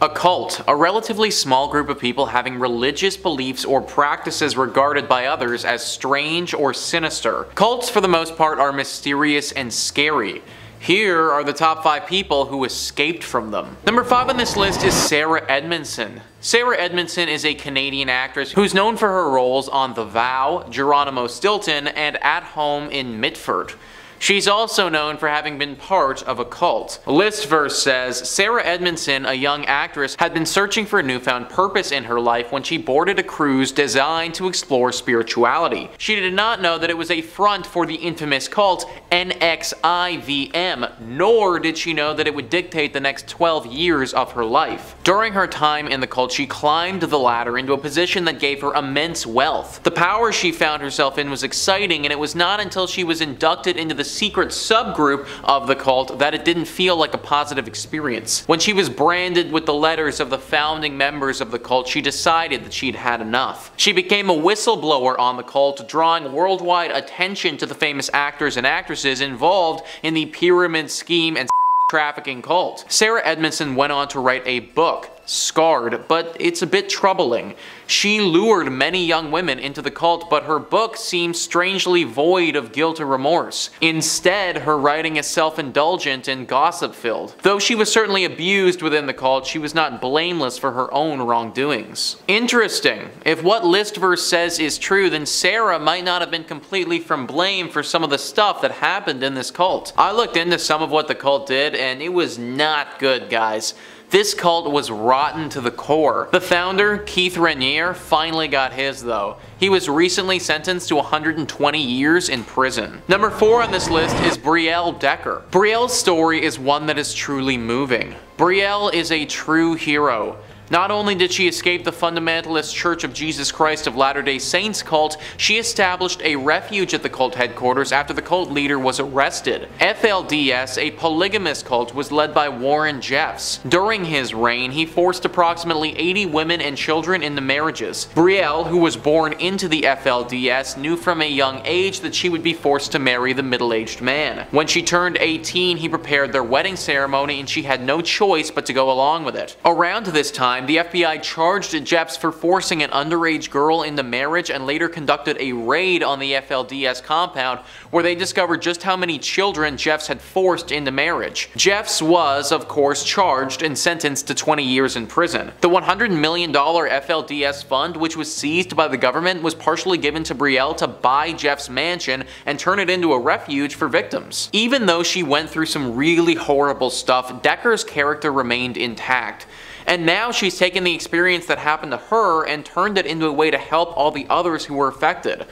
A cult, a relatively small group of people having religious beliefs or practices regarded by others as strange or sinister. Cults for the most part are mysterious and scary. Here are the top 5 people who escaped from them. Number 5 on this list is Sarah Edmondson. Sarah Edmondson is a Canadian actress who's known for her roles on The Vow, Geronimo Stilton, and At Home in Mitford. She's also known for having been part of a cult. Listverse says, Sarah Edmondson, a young actress, had been searching for a newfound purpose in her life when she boarded a cruise designed to explore spirituality. She did not know that it was a front for the infamous cult NXIVM, nor did she know that it would dictate the next 12 years of her life. During her time in the cult, she climbed the ladder into a position that gave her immense wealth. The power she found herself in was exciting, and it was not until she was inducted into the secret subgroup of the cult that it didn't feel like a positive experience. When she was branded with the letters of the founding members of the cult, she decided that she'd had enough. She became a whistleblower on the cult, drawing worldwide attention to the famous actors and actresses involved in the pyramid scheme and trafficking cult. Sarah Edmondson went on to write a book, Scarred, but it's a bit troubling. She lured many young women into the cult, but her book seems strangely void of guilt or remorse. Instead, her writing is self-indulgent and gossip-filled. Though she was certainly abused within the cult, she was not blameless for her own wrongdoings. Interesting. If what Listverse says is true, then Sarah might not have been completely from blame for some of the stuff that happened in this cult. I looked into some of what the cult did, and it was not good, guys. This cult was rotten to the core. The founder, Keith Raniere, finally got his though. He was recently sentenced to 120 years in prison. Number 4 on this list is Briell Decker. Briell's story is one that is truly moving. Briell is a true hero. Not only did she escape the fundamentalist Church of Jesus Christ of Latter-day Saints cult, she established a refuge at the cult headquarters after the cult leader was arrested. FLDS, a polygamous cult, was led by Warren Jeffs. During his reign, he forced approximately 80 women and children into marriages. Briell, who was born into the FLDS, knew from a young age that she would be forced to marry the middle-aged man. When she turned 18, he prepared their wedding ceremony and she had no choice but to go along with it. Around this time, the FBI charged Jeffs for forcing an underage girl into marriage and later conducted a raid on the FLDS compound where they discovered just how many children Jeffs had forced into marriage. Jeffs was, of course, charged and sentenced to 20 years in prison. The $100 million FLDS fund, which was seized by the government, was partially given to Briell to buy Jeffs' mansion and turn it into a refuge for victims. Even though she went through some really horrible stuff, Decker's character remained intact. And now she's taken the experience that happened to her and turned it into a way to help all the others who were affected.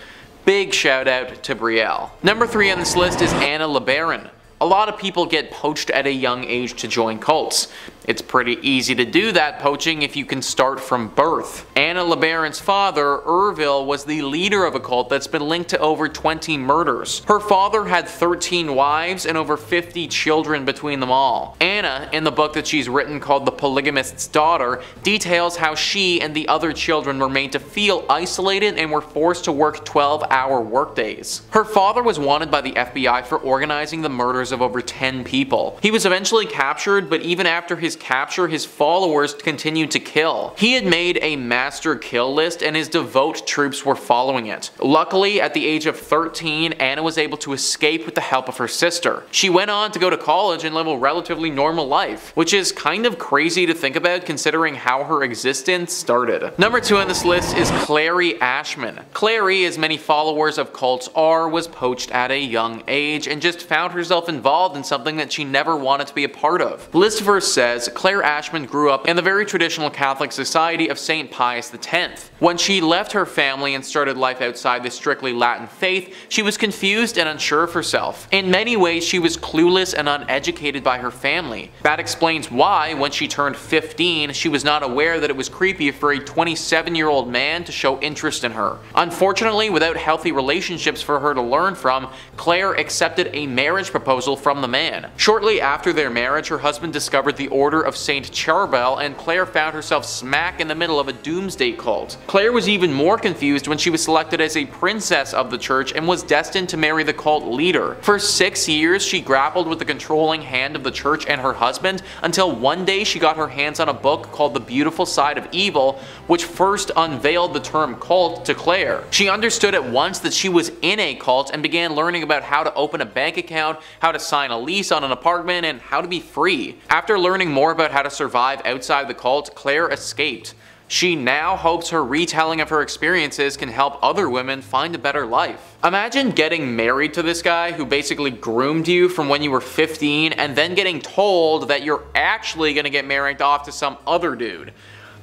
Big shout out to Briell. Number 3 on this list is Anna Lebaron. A lot of people get poached at a young age to join cults. It's pretty easy to do that poaching if you can start from birth. Anna Lebaron's father, Ervil, was the leader of a cult that's been linked to over 20 murders. Her father had 13 wives and over 50 children between them all. Anna, in the book that she's written called The Polygamist's Daughter, details how she and the other children were made to feel isolated and were forced to work 12-hour workdays. Her father was wanted by the FBI for organizing the murders of over 10 people. He was eventually captured, but even after his capture, his followers continued to kill. He had made a master kill list and his devout troops were following it. Luckily, at the age of 13, Anna was able to escape with the help of her sister. She went on to go to college and live a relatively normal life, which is kind of crazy to think about considering how her existence started. Number 2 on this list is Clary Ashman. Clary, as many followers of cults are, was poached at a young age and just found herself involved in something that she never wanted to be a part of. Listverse says Claire Ashman grew up in the very traditional Catholic society of St. Pius X. When she left her family and started life outside the strictly Latin faith, she was confused and unsure of herself. In many ways, she was clueless and uneducated by her family. That explains why, when she turned 15, she was not aware that it was creepy for a 27-year-old man to show interest in her. Unfortunately, without healthy relationships for her to learn from, Claire accepted a marriage proposal from the man. Shortly after their marriage, her husband discovered the order Order of St. Charbel, and Claire found herself smack in the middle of a doomsday cult. Claire was even more confused when she was selected as a princess of the church and was destined to marry the cult leader. For 6 years, she grappled with the controlling hand of the church and her husband, until one day she got her hands on a book called The Beautiful Side of Evil, which first unveiled the term cult to Claire. She understood at once that she was in a cult and began learning about how to open a bank account, how to sign a lease on an apartment, and how to be free. After learning more about how to survive outside the cult, Claire escaped. She now hopes her retelling of her experiences can help other women find a better life. Imagine getting married to this guy who basically groomed you from when you were 15 and then getting told that you're actually gonna get married off to some other dude.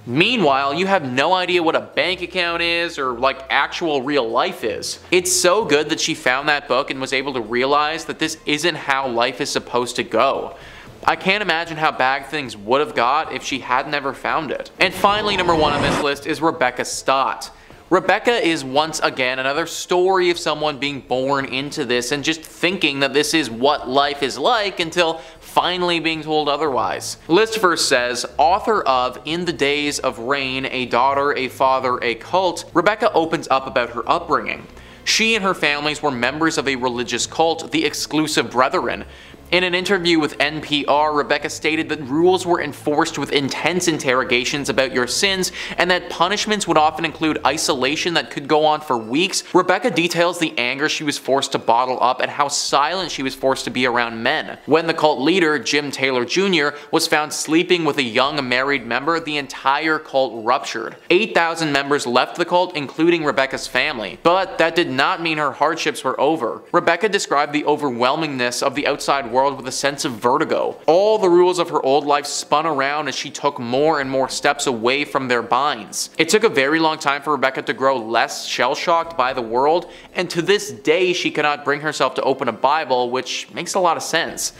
Meanwhile, you have no idea what a bank account is or like actual real life is. It's so good that she found that book and was able to realize that this isn't how life is supposed to go. I can't imagine how bad things would have got if she had never found it. And finally, number 1 on this list is Rebecca Stott. Rebecca is once again another story of someone being born into this and just thinking that this is what life is like until finally being told otherwise. The list first says, author of In the Days of Rain, A Daughter, a Father, a Cult, Rebecca opens up about her upbringing. She and her families were members of a religious cult, the Exclusive Brethren. In an interview with NPR, Rebecca stated that rules were enforced with intense interrogations about your sins and that punishments would often include isolation that could go on for weeks. Rebecca details the anger she was forced to bottle up and how silent she was forced to be around men. When the cult leader, Jim Taylor Jr., was found sleeping with a young married member, the entire cult ruptured. 8,000 members left the cult, including Rebecca's family. But that did not mean her hardships were over. Rebecca described the overwhelmingness of the outside world with a sense of vertigo. All the rules of her old life spun around as she took more and more steps away from their binds. It took a very long time for Rebecca to grow less shell-shocked by the world, and to this day she cannot bring herself to open a Bible, which makes a lot of sense.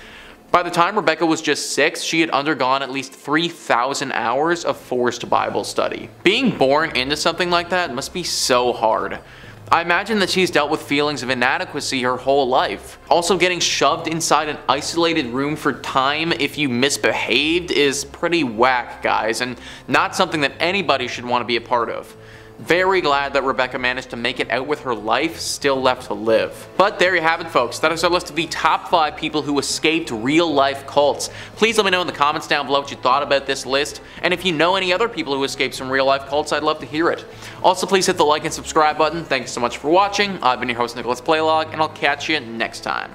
By the time Rebecca was just 6, she had undergone at least 3,000 hours of forced Bible study. Being born into something like that must be so hard. I imagine that she's dealt with feelings of inadequacy her whole life. Also, getting shoved inside an isolated room for time if you misbehaved is pretty whack, guys, and not something that anybody should want to be a part of. Very glad that Rebecca managed to make it out with her life still left to live. But there you have it, folks. That is our list of the top 5 people who escaped real-life cults. Please let me know in the comments down below what you thought about this list, and if you know any other people who escaped some real-life cults, I'd love to hear it. Also, please hit the like and subscribe button. Thanks so much for watching. I've been your host, Nicholas Playlog, and I'll catch you next time.